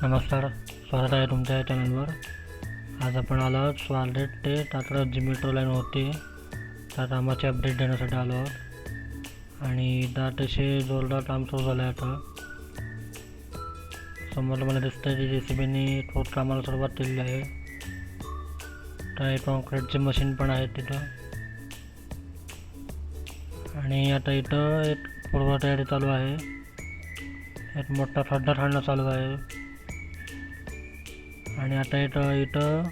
नमस्कार, स्वागत आहे तुमच्या या चॅनलवर. आज आपण आलो आहोत स्वारगेट ते टाटा जी मेट्रो लाईन होती त्या कामाचे अपडेट देण्यासाठी आलो आहोत. आणि इथं अतिशय जोरदार काम सुरू झालं आहे. आता समोर मला दिसतं की JCBने ठोस कामाला सुरुवात केलेली आहे. तर कॉन्क्रीटचे मशीन पण आहेत तिथं. आणि आता इथं एक पूर्वतयारी चालू आहे. एक मोठा खड्डा खाणं चालू आहे. आणि आता इथं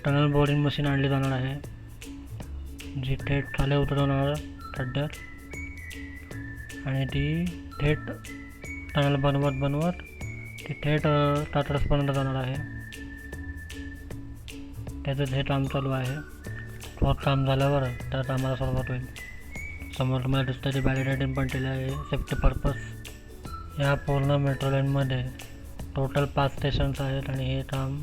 टनल बोरिंग मशीन आणली जाणार आहे, जी थेट खाली उतरवणार खड्ड्यात आणि ती थेट टनल बनवत ती थेट टाटासपर्यंत जाणार आहे. त्याचं हे काम चालू आहे. थोडं काम झाल्यावर त्या कामाला सुरुवात होईल. समोर तुम्हाला दिसतं ते बॅरिकेडिंग पण केलं आहे सेफ्टी पर्पज. या पूर्ण मेट्रो लाईनमध्ये टोटल 5 स्टेशन्स आहेत आणि हे काम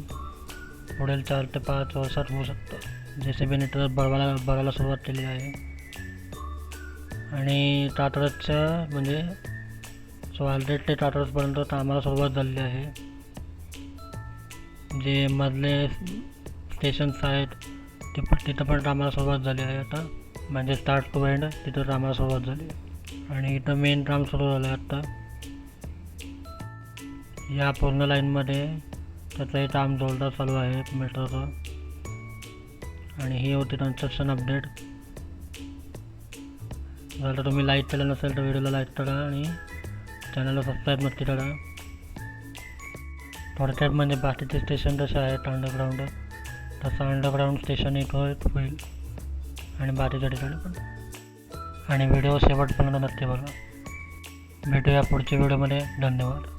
पुढील 4 ते 5 वर्षात होऊ शकतं. JCBने तर बघायला सुरुवात केली आहे. आणि टाटाच्या म्हणजे स्वारगेट ते टाटापर्यंत कामाला सुरुवात झालेली आहे. जे मधले स्टेशन्स आहेत तिथं पण कामाला सुरुवात झाली आहे. आता म्हणजे स्टार्ट टू एंड तिथं कामाला सुरुवात झाली. आणि इथं मेन काम सुरू झालं आहे आत्ता. या पूर्ण लाईनमध्ये त्याचंही काम जोरदार चालू आहे मेट्रोचं. आणि ही होती कन्स्ट्रक्शन अपडेट. जर तुम्ही लाईक केलं नसेल तर व्हिडिओला लाईक करा आणि चॅनलला सबस्क्राईब नक्की करा. थोडक्यात म्हणजे बाकीचे स्टेशन जसे आहेत अंडरग्राऊंड, तसं अंडरग्राऊंड स्टेशन एक होईल आणि बाकीच्या ठिकाणी पण. आणि व्हिडिओ शेवटपर्यंत नक्की बघा. भेटूया पुढच्या व्हिडिओमध्ये. धन्यवाद.